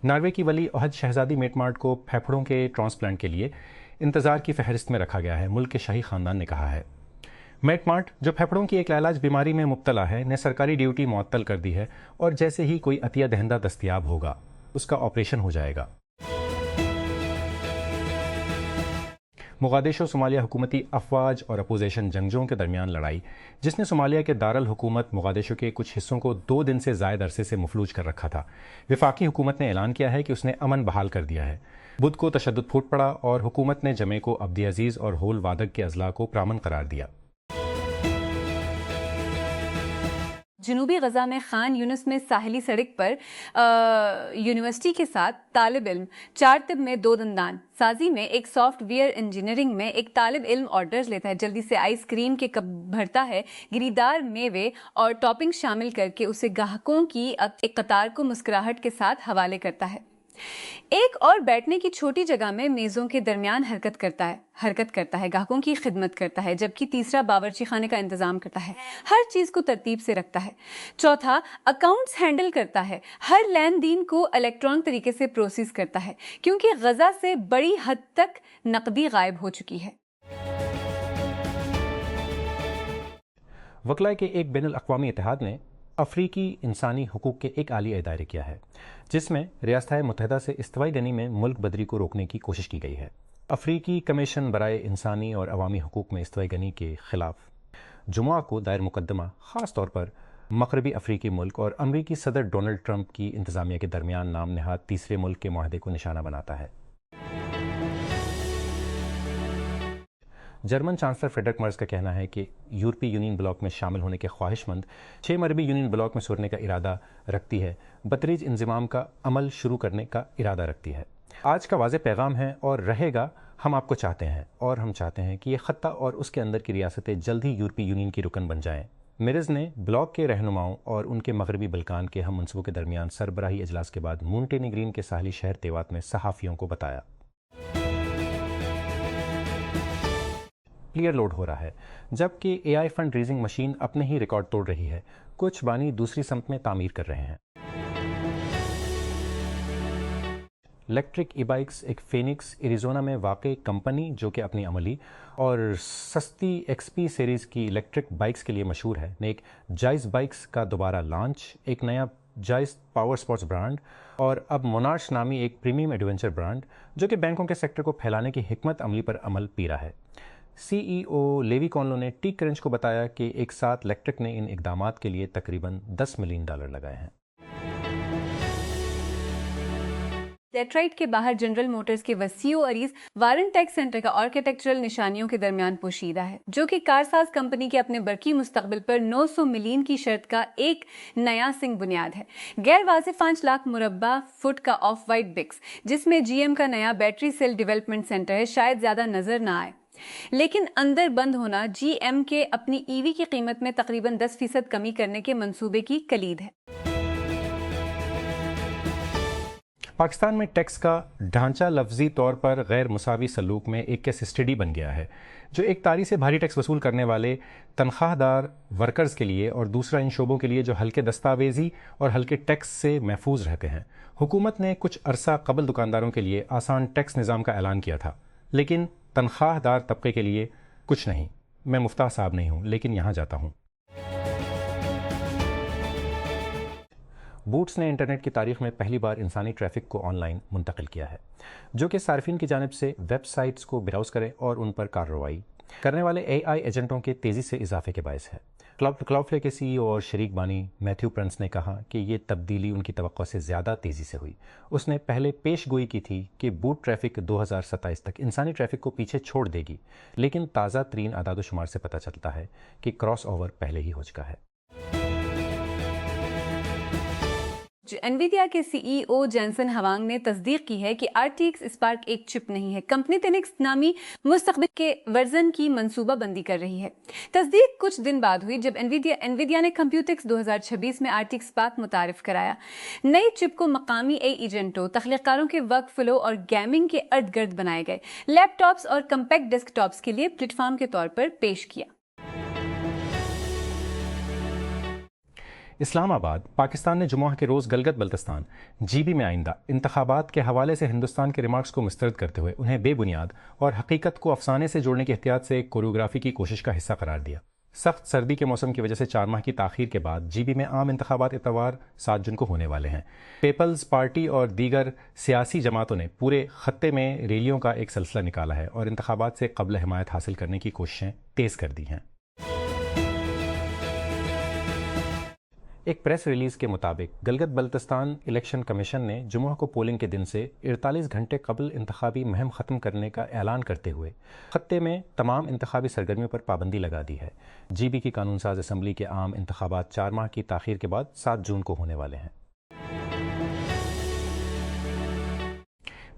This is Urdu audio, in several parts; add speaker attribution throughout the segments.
Speaker 1: ناروے کی ولی عہد شہزادی میٹمارٹ کو پھیپھڑوں کے ٹرانسپلانٹ کے لیے انتظار کی فہرست میں رکھا گیا ہے، ملک کے شاہی خاندان نے کہا ہے۔ میٹمارٹ، جو پھیپھڑوں کی ایک لاعلاج بیماری میں مبتلا ہے، نے سرکاری ڈیوٹی معطل کر دی ہے اور جیسے ہی کوئی عطیہ دہندہ دستیاب ہوگا اس کا آپریشن ہو جائے گا۔ مغادیشو صومالیہ حکومتی افواج اور اپوزیشن جنگجوؤں کے درمیان لڑائی، جس نے صومالیہ کے دارالحکومت مغادیشو کے کچھ حصوں کو 2 دن سے زائد عرصے سے مفلوج کر رکھا تھا۔ وفاقی حکومت نے اعلان کیا ہے کہ اس نے امن بحال کر دیا ہے۔ بدھ کو تشدد پھوٹ پڑا اور حکومت نے جمعے کو عبدی عزیز اور ہول وادگ کے اضلاع کو پرامن قرار دیا۔
Speaker 2: جنوبی غزہ میں خان یونس میں ساحلی سڑک پر یونیورسٹی کے ساتھ طالب علم، 4 طب میں 2 دندان سازی میں ایک سافٹ ویئر انجینئرنگ میں ایک طالب علم آرڈرز لیتا ہے، جلدی سے آئس کریم کے کپ بھرتا ہے، گریدار میوے اور ٹاپنگ شامل کر کے اسے گاہکوں کی ایک قطار کو مسکراہٹ کے ساتھ حوالے کرتا ہے۔ ایک اور بیٹھنے کی چھوٹی جگہ میں میزوں کے درمیان حرکت کرتا ہے، گاہکوں کی خدمت کرتا ہے، جبکہ تیسرا باورچی خانے کا انتظام کرتا ہے، ہر چیز کو ترتیب سے رکھتا ہے۔ چوتھا اکاؤنٹس ہینڈل کرتا ہے، ہر لین دین کو الیکٹرانک طریقے سے پروسیس کرتا ہے، کیونکہ غزہ سے بڑی حد تک نقدی غائب ہو چکی ہے۔
Speaker 1: وکلاء کے ایک بین الاقوامی اتحاد نے افریقی انسانی حقوق کے ایک عالی دائرے کیا ہے، جس میں ریاستہائے متحدہ سے استوائی گنی میں ملک بدری کو روکنے کی کوشش کی گئی ہے۔ افریقی کمیشن برائے انسانی اور عوامی حقوق میں استوائی گنی کے خلاف جمعہ کو دائر مقدمہ خاص طور پر مغربی افریقی ملک اور امریکی صدر ڈونلڈ ٹرمپ کی انتظامیہ کے درمیان نام نہاد تیسرے ملک کے معاہدے کو نشانہ بناتا ہے۔ جرمن چانسلر فریڈرک مرز کا کہنا ہے کہ یورپی یونین بلاک میں شامل ہونے کے خواہش مند 6 مربی یونین بلاک میں سرنے کا ارادہ رکھتی ہے، بتدریج انضمام کا عمل شروع کرنے کا ارادہ رکھتی ہے۔ آج کا واضح پیغام ہے اور رہے گا، ہم آپ کو چاہتے ہیں اور ہم چاہتے ہیں کہ یہ خطہ اور اس کے اندر کی ریاستیں جلد ہی یورپی یونین کی رکن بن جائیں۔ مرز نے بلاک کے رہنماؤں اور ان کے مغربی بلکان کے ہم منصبوں کے درمیان سربراہی اجلاس کے بعد مونٹے نیگرین کے ساحلی شہر تیوات میں صحافیوں کو بتایا۔ کلیئر لوڈ ہو رہا ہے، جبکہ اے آئی فنڈ ریزنگ مشین اپنے ہی ریکارڈ توڑ رہی ہے، کچھ بانی دوسری سمت میں تعمیر کر رہے ہیں۔ الیکٹرک ای بائکس ایک فینکس ایریزونا میں واقع کمپنی جو کہ اپنی عملی اور سستی ایکس پی سیریز کی الیکٹرک بائکس کے لیے مشہور ہے، نے ایک جائز بائکس کا دوبارہ لانچ، ایک نیا جائز پاور سپورٹس برانڈ اور اب مونارچ نامی ایک پریمیم ایڈونچر برانڈ جو کہ بینکوں کے سیکٹر کو پھیلانے کی حکمت عملی پر عمل پیرا ہے۔ سی ای او لیوی کونلو نے ٹی کرنچ کو بتایا کہ ایک ساتھ الیکٹرک نے ان اقدامات کے لیے تقریباً $10 ملین لگائے ہیں۔
Speaker 2: ڈیٹرائٹ کے باہر جنرل موٹرز کے وسیع و عریض وارن ٹیک سینٹر کا آرکیٹیکچرل نشانیوں کے درمیان پوشیدہ ہے، جو کہ کارساز کمپنی کے اپنے برقی مستقبل پر 900 ملین کی شرط کا ایک نیا سنگ بنیاد ہے۔ غیر واضح 5 لاکھ مربع فٹ کا آف وائٹ بکس، جس میں جی ایم کا نیا بیٹری سیل ڈیولپمنٹ سینٹر ہے، شاید زیادہ نظر نہ آئے، لیکن اندر بند ہونا جی ایم کے اپنی ای وی کی قیمت میں تقریباً 10% کمی کرنے کے منصوبے کی کلید ہے۔
Speaker 1: پاکستان میں ٹیکس کا ڈھانچہ لفظی طور پر غیر مساوی سلوک میں ایک کیس اسٹڈی بن گیا ہے، جو ایک تاری سے بھاری ٹیکس وصول کرنے والے تنخواہ دار ورکرز کے لیے اور دوسرا ان شعبوں کے لیے جو ہلکے دستاویزی اور ہلکے ٹیکس سے محفوظ رہتے ہیں۔ حکومت نے کچھ عرصہ قبل دکانداروں کے لیے آسان ٹیکس نظام کا اعلان کیا تھا، لیکن تنخواہ دار طبقے کے لیے کچھ نہیں۔ میں مفتاح صاحب نہیں ہوں، لیکن یہاں جاتا ہوں۔ بوٹس نے انٹرنیٹ کی تاریخ میں پہلی بار انسانی ٹریفک کو آن لائن منتقل کیا ہے، جو کہ صارفین کی جانب سے ویب سائٹس کو براؤز کرے اور ان پر کارروائی کرنے والے اے آئی ایجنٹوں کے تیزی سے اضافے کے باعث ہے۔ کلاؤڈفلیر کے سی ای او اور شریک بانی میتھیو پرنس نے کہا کہ یہ تبدیلی ان کی توقع سے زیادہ تیزی سے ہوئی۔ اس نے پہلے پیش گوئی کی تھی کہ بوٹ ٹریفک 2027 تک انسانی ٹریفک کو پیچھے چھوڑ دے گی، لیکن تازہ ترین اعداد و شمار سے پتہ چلتا ہے کہ کراس اوور پہلے ہی ہو چکا ہے۔
Speaker 2: انویڈیا کے سی ای او جینسن ہوانگ نے تصدیق کی ہے کہ آر ٹی ایکس اسپارک ایک چپ نہیں ہے۔ کمپنی تینکس نامی مستقبل کے ورژن کی منصوبہ بندی کر رہی ہے۔ تصدیق کچھ دن بعد ہوئی جب انویڈیا نے کمپیوٹیکس 2026 میں آر ٹی ایکس اسپارک متعارف کرایا۔ نئی چپ کو مقامی اے ایجنٹوں، تخلیق کاروں کے ورک فلو اور گیمنگ کے ارد گرد بنائے گئے لیپ ٹاپس اور کمپیکٹ ڈیسک ٹاپس کے لیے پلیٹ فارم کے طور پر پیش کیا۔
Speaker 1: اسلام آباد پاکستان نے جمعہ کے روز گلگت بلتستان جی بی میں آئندہ انتخابات کے حوالے سے ہندوستان کے ریمارکس کو مسترد کرتے ہوئے انہیں بے بنیاد اور حقیقت کو افسانے سے جوڑنے کی احتیاط سے ایک کوریوگرافی کی کوشش کا حصہ قرار دیا۔ سخت سردی کے موسم کی وجہ سے 4 ماہ کی تاخیر کے بعد جی بی میں عام انتخابات اتوار 7 جون کو ہونے والے ہیں۔ پیپلز پارٹی اور دیگر سیاسی جماعتوں نے پورے خطے میں ریلیوں کا ایک سلسلہ نکالا ہے اور انتخابات سے قبل حمایت حاصل کرنے کی کوششیں تیز کر دی ہیں۔ ایک پریس ریلیز کے مطابق گلگت بلتستان الیکشن کمیشن نے جمعہ کو پولنگ کے دن سے 48 گھنٹے قبل انتخابی مہم ختم کرنے کا اعلان کرتے ہوئے خطے میں تمام انتخابی سرگرمیوں پر پابندی لگا دی ہے۔ جی بی کی قانون ساز اسمبلی کے عام انتخابات 4 ماہ کی تاخیر کے بعد 7 جون کو ہونے والے ہیں۔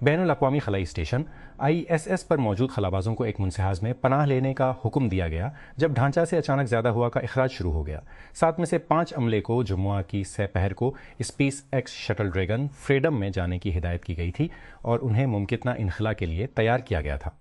Speaker 1: بین الاقوامی خلائی اسٹیشن ISS پر موجود خلابازوں کو ایک منصہاز میں پناہ لینے کا حکم دیا گیا جب ڈھانچہ سے اچانک زیادہ ہوا کا اخراج شروع ہو گیا۔ 7 میں سے 5 عملے کو جمعہ کی سہ پہر کو space x shuttle dragon freedom میں جانے کی ہدایت کی گئی تھی اور انہیں ممکنہ انخلا کے لیے تیار کیا گیا تھا۔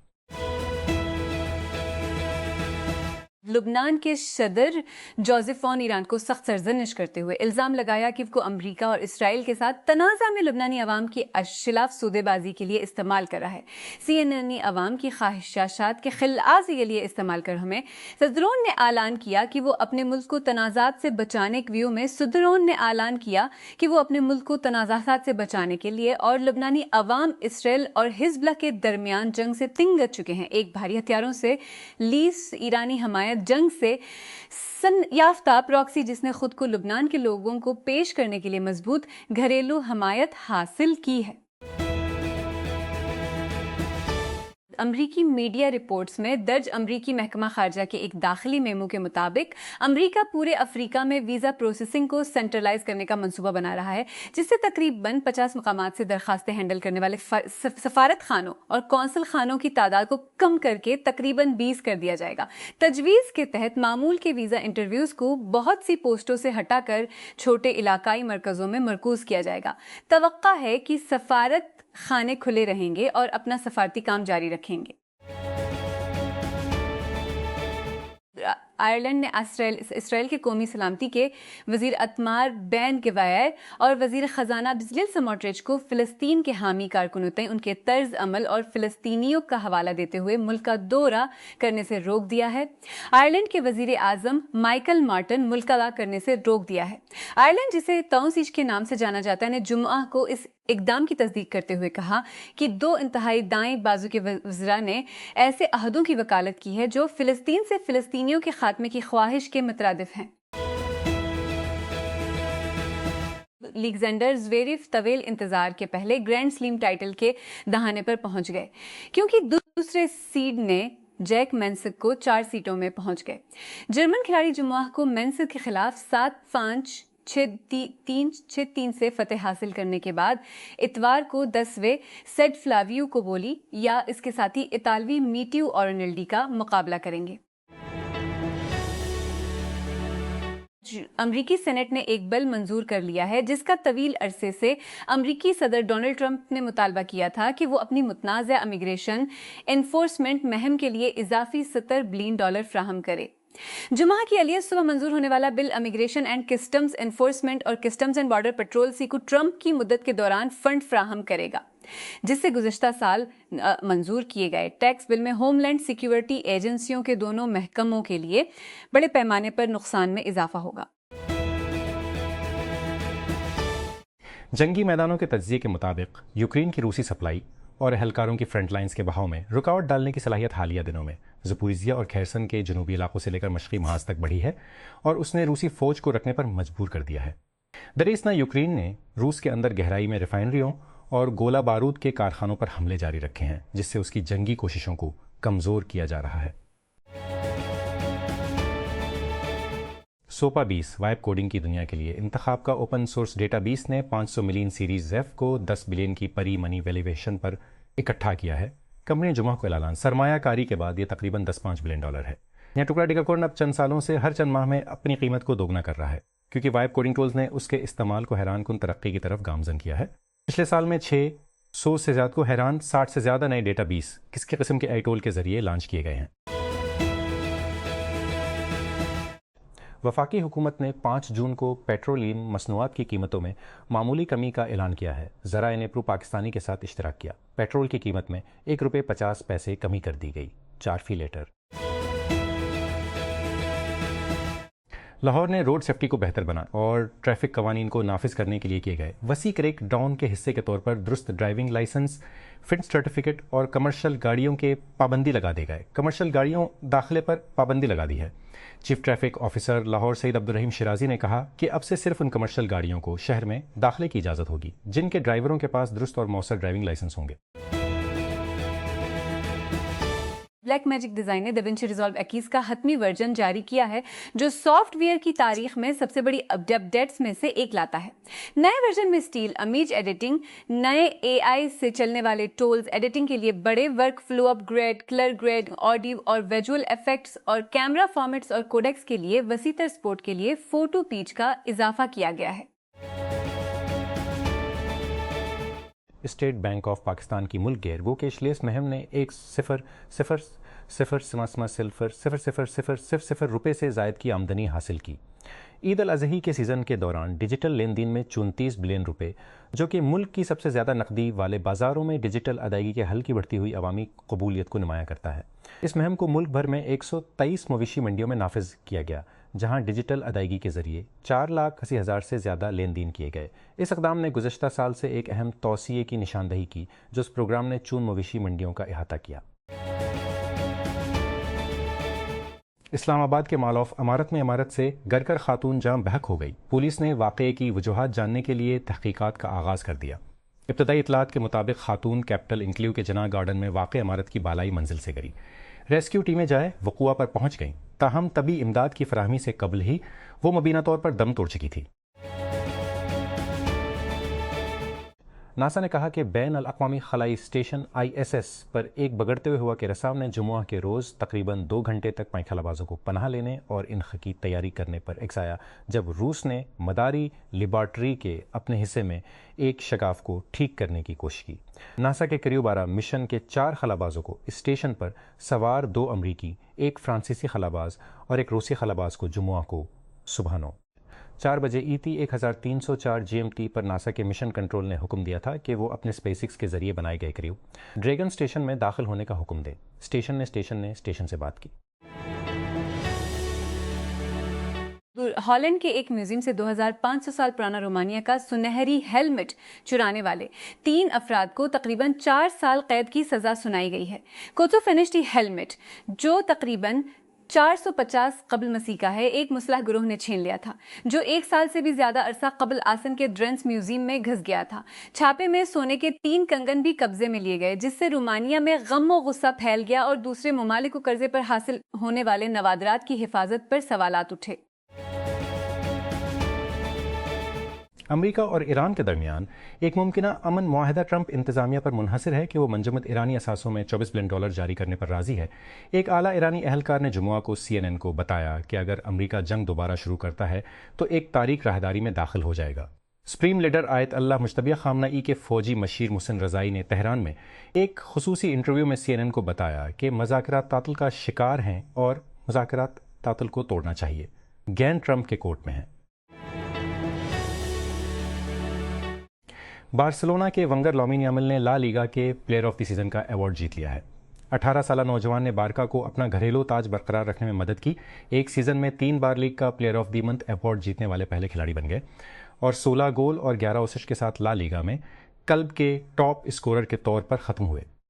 Speaker 2: لبنان کے صدر جوزف اون ایران کو سخت سرزنش کرتے ہوئے الزام لگایا کہ وہ امریکہ اور اسرائیل کے ساتھ تنازع میں لبنانی عوام کی خلاف سودے بازی کے لیے استعمال کر رہا ہے۔ CNN نے عوام کی خواہشات کے خلاف کے لیے استعمال کر ہمیں صدرون نے اعلان کیا کہ وہ اپنے ملک کو تنازعات سے بچانے کے ویو میں صدرون نے اعلان کیا کہ وہ اپنے ملک کو تنازعات سے بچانے کے لیے اور لبنانی عوام اسرائیل اور حزب اللہ کے درمیان جنگ سے تنگ کر چکے ہیں۔ ایک بھاری ہتھیاروں سے لیس ایرانی حمایت جنگ سے سن یافتہ پراکسی جس نے خود کو لبنان کے لوگوں کو پیش کرنے کے لیے مضبوط گھریلو حمایت حاصل کی ہے۔ امریکی میڈیا رپورٹس میں درج امریکی محکمہ خارجہ کے ایک داخلی میمو کے مطابق امریکہ پورے افریقہ میں ویزا پروسیسنگ کو سینٹرلائز کرنے کا منصوبہ بنا رہا ہے، جس سے تقریباً 50 مقامات سے درخواستیں ہینڈل کرنے والے سفارت خانوں اور قونصل خانوں کی تعداد کو کم کر کے تقریباً 20 کر دیا جائے گا۔ تجویز کے تحت معمول کے ویزا انٹرویوز کو بہت سی پوسٹوں سے ہٹا کر چھوٹے علاقائی مرکزوں میں مرکوز کیا جائے گا۔ توقع ہے کہ سفارت خانے کھلے رہیں گے اور اپنا سفارتی کام جاری رکھیں گے۔ آئرلینڈ نے اسرائیل کے قومی سلامتی کے وزیر اتمار بین گوائر اور وزیر خزانہ بزلیل سموٹریچ کو فلسطین کے حامی کارکنوں تئیں ان کے طرز عمل اور فلسطینیوں کا حوالہ دیتے ہوئے ملک کا دورہ کرنے سے روک دیا ہے۔ آئرلینڈ کے وزیر اعظم مائیکل مارٹن ملک کا دورہ کرنے سے روک دیا ہے۔ آئرلینڈ جسے توسیج کے نام سے جانا جاتا ہے نے جمعہ کو اس اقدام کی تصدیق کرتے ہوئے کہا کہ 2 انتہائی دائیں بازو کے وزراء نے ایسے عہدوں کی وکالت کی ہے جو فلسطین سے فلسطینیوں کے خاتمے کی خواہش کے مترادف ہیں۔ لیگزینڈر زویریف طویل انتظار کے پہلے گرینڈ سلیم ٹائٹل کے دہانے پر پہنچ گئے کیونکہ دوسرے سیڈ نے جیک مینسک کو 4 سیٹوں میں پہنچ گئے۔ جرمن کھلاڑی جمعہ کو مینسک کے خلاف 7-5 6-3 سے فتح حاصل کرنے کے بعد اتوار کو 10ویں سیڈ فلاویو کوبولی یا اس کے ساتھی اطالوی میٹیو اورنلڈی کا مقابلہ کریں گے۔ امریکی سینٹ نے ایک بل منظور کر لیا ہے جس کا طویل عرصے سے امریکی صدر ڈونلڈ ٹرمپ نے مطالبہ کیا تھا کہ وہ اپنی متنازع امیگریشن انفورسمنٹ مہم کے لیے اضافی $70 بلین فراہم کرے۔ جمعہ کی علیہ صبح منظور ہونے والا بل امیگریشن اینڈ کسٹمز انفورسمنٹ اور کسٹمز اینڈ بارڈر پیٹرول کو ٹرمپ کی مدت کے دوران فنڈ فراہم کرے گا، جس سے گزشتہ سال منظور کیے گئے ٹیکس بل میں ہوم لینڈ سیکیورٹی ایجنسیوں کے دونوں محکموں کے لیے بڑے پیمانے پر نقصان میں اضافہ ہوگا۔
Speaker 1: جنگی میدانوں کے تجزیے کے مطابق یوکرین کی روسی سپلائی اور اہلکاروں کی فرنٹ لائنز کے بہاؤ میں رکاوٹ ڈالنے کی صلاحیت حالیہ دنوں میں زپوریزیا اور کھیرسن کے جنوبی علاقوں سے لے کر مشرقی محاذ تک بڑھی ہے اور اس نے روسی فوج کو رکنے پر مجبور کر دیا ہے۔ دراصل یوکرین نے روس کے اندر گہرائی میں ریفائنریوں اور گولہ بارود کے کارخانوں پر حملے جاری رکھے ہیں، جس سے اس کی جنگی کوششوں کو کمزور کیا جا رہا ہے۔ سوپا 20 وائب کوڈنگ کی دنیا کے لیے انتخاب کا اوپن سورس ڈیٹا 20 نے 500 ملین سیریز زیف کو 10 بلین کی پری منی ویلیویشن پر اکٹھا کیا ہے۔ کمپنی جمعہ کو اعلان سرمایہ کاری کے بعد یہ تقریباً $10.5 بلین ہے۔ یہ ٹکڑا ڈیکاکورن اب چند سالوں سے ہر چند ماہ میں اپنی قیمت کو دوگنا کر رہا ہے کیونکہ وائب کوڈنگ ٹولز نے اس کے استعمال کو حیران کن ترقی کی طرف گامزن کیا ہے۔ پچھلے سال میں 600 سے زیادہ کو حیران 60 سے زیادہ نئے ڈیٹا 20 کس کے قسم کے آئی ٹول کے ذریعے لانچ کیے گئے ہیں۔ وفاقی حکومت نے 5 جون کو پیٹرولیم مصنوعات کی قیمتوں میں معمولی کمی کا اعلان کیا ہے۔ ذرائع نے پرو پاکستانی کے ساتھ اشتراک کیا۔ پیٹرول کی قیمت میں 1 روپے 50 پیسے کمی کر دی گئی، 4 فی لیٹر۔ لاہور نے روڈ سیفٹی کو بہتر بنا اور ٹریفک قوانین کو نافذ کرنے کے لیے کیے گئے وسیع کریک ڈاؤن کے حصے کے طور پر درست ڈرائیونگ لائسنس، فٹنس سرٹیفکیٹ اور کمرشل گاڑیوں کے پابندی لگا دی گئے۔ کمرشل گاڑیوں داخلے پر پابندی لگا دی ہے۔ چیف ٹریفک آفیسر لاہور سعید عبدالرحیم شیرازی نے کہا کہ اب سے صرف ان کمرشل گاڑیوں کو شہر میں داخلے کی اجازت ہوگی جن کے ڈرائیوروں کے پاس درست اور مؤثر ڈرائیونگ لائسنس ہوں گے۔
Speaker 2: بلیک میجک ڈیزائن نے ڈاونچی ریزالو 21 کا حتمی ورژن جاری کیا ہے جو سافٹ ویئر کی تاریخ میں سب سے بڑی اپ ڈیٹس میں سے ایک لاتا ہے۔ نئے ورژن میں اسٹیل امیج ایڈیٹنگ، نئے اے آئی سے چلنے والے ٹولز، ایڈیٹنگ کے لیے بڑے ورک فلو اپ گریڈ، کلر گریڈ، آڈیو اور ویژول ایفیکٹس اور کیمرہ فارمیٹس اور کوڈیکس کے لیے وسیع تر سپورٹ کے لیے فوٹو پیچ کا اضافہ کیا گیا ہے۔
Speaker 1: اسٹیٹ بینک آف پاکستان کی ملک گیر گو کیش لیس مہم نے 1,000,000 روپے سے زائد کی آمدنی حاصل کی۔ عید الاضحی کے سیزن کے دوران ڈیجیٹل لین دین میں 34 بلین روپے، جو کہ ملک کی سب سے زیادہ نقدی والے بازاروں میں ڈیجیٹل ادائیگی کے حل کی بڑھتی ہوئی عوامی قبولیت کو نمایاں کرتا ہے۔ اس مہم کو ملک بھر میں 123 مویشی منڈیوں میں نافذ کیا گیا، جہاں ڈیجیٹل ادائیگی کے ذریعے 4,80,000 سے زیادہ لین دین کیے گئے۔ اس اقدام نے گزشتہ سال سے ایک اہم توسیع کی نشاندہی کی جو اس پروگرام نے 54 مویشی منڈیوں کا احاطہ کیا۔ اسلام آباد کے مال آف امارت میں عمارت سے گرکر خاتون جاں بحق ہو گئی۔ پولیس نے واقعے کی وجوہات جاننے کے لیے تحقیقات کا آغاز کر دیا۔ ابتدائی اطلاعات کے مطابق خاتون کیپٹل انکلیو کے جناح گارڈن میں واقع عمارت کی بالائی منزل سے گری۔ ریسکیو ٹیمیں جائے وقوع پر پہنچ گئیں، تاہم طبی امداد کی فراہمی سے قبل ہی وہ مبینہ طور پر دم توڑ چکی تھی۔ ناسا نے کہا کہ بین الاقوامی خلائی اسٹیشن ISS پر ایک بگڑتے ہوئے ہوا کے رساؤ نے جمعہ کے روز تقریباً 2 گھنٹے تک پائیں خلابازوں کو پناہ لینے اور انخ کی تیاری کرنے پر اکسایا، جب روس نے مداری لیبارٹری کے اپنے حصے میں ایک شگاف کو ٹھیک کرنے کی کوشش کی۔ ناسا کے قریب 12 مشن کے 4 خلابازوں کو اسٹیشن پر سوار 2 امریکی، ایک فرانسیسی خلاباز اور ایک روسی خلاباز کو جمعہ کو صبح 4 بجے ET 1304 GMT پر ناسا کے مشن کنٹرول نے حکم دیا تھا کہ وہ اپنے اسپیس ایکس کے ذریعے بنائے گئے کریو ڈریگن اسٹیشن میں داخل ہونے کا حکم دے۔ اسٹیشن سے بات کی۔
Speaker 2: ہالینڈ کے ایک میوزیم سے 2500 سال پرانا رومانیہ کا سنہری ہیلمٹ چرانے والے 3 افراد کو تقریباً 4 سال قید کی سزا سنائی گئی ہے۔ کوتو فینشٹی ہیلمٹ، جو تقریباً 450 قبل مسیح کا ہے، ایک مسلح گروہ نے چھین لیا تھا جو 1 سال سے بھی زیادہ عرصہ قبل آسن کے ڈرینس میوزیم میں گھس گیا تھا۔ چھاپے میں سونے کے 3 کنگن بھی قبضے میں لیے گئے، جس سے رومانیہ میں غم و غصہ پھیل گیا اور دوسرے ممالک کو قرضے پر حاصل ہونے والے نوادرات کی حفاظت پر سوالات اٹھے۔
Speaker 1: امریکہ اور ایران کے درمیان ایک ممکنہ امن معاہدہ ٹرمپ انتظامیہ پر منحصر ہے کہ وہ منجمد ایرانی اثاثوں میں $24 بلین جاری کرنے پر راضی ہے۔ ایک اعلیٰ ایرانی اہلکار نے جمعہ کو CNN کو بتایا کہ اگر امریکہ جنگ دوبارہ شروع کرتا ہے تو ایک تاریک راہداری میں داخل ہو جائے گا۔ سپریم لیڈر آیت اللہ مجتبیہ خامنہ ای کے فوجی مشیر محسن رضائی نے تہران میں ایک خصوصی انٹرویو میں CNN کو بتایا کہ مذاکرات تعطل کا شکار ہیں اور مذاکرات تعطل کو توڑنا چاہیے۔ گین ٹرمپ کے کورٹ میں ہیں۔ بارسلونا کے ونگر لامین یامال نے لا لیگا کے پلیئر آف دی سیزن کا ایوارڈ جیت لیا ہے۔ 18 سالہ نوجوان نے بارکا کو اپنا گھریلو تاج برقرار رکھنے میں مدد کی۔ ایک سیزن میں 3 بار لیگ کا player of the month award جیتنے والے پہلے کھلاڑی بن گئے اور 16 گول اور 11 اسسٹ کے ساتھ لا لیگا میں کلب کے ٹاپ اسکورر کے طور پر ختم ہوئے۔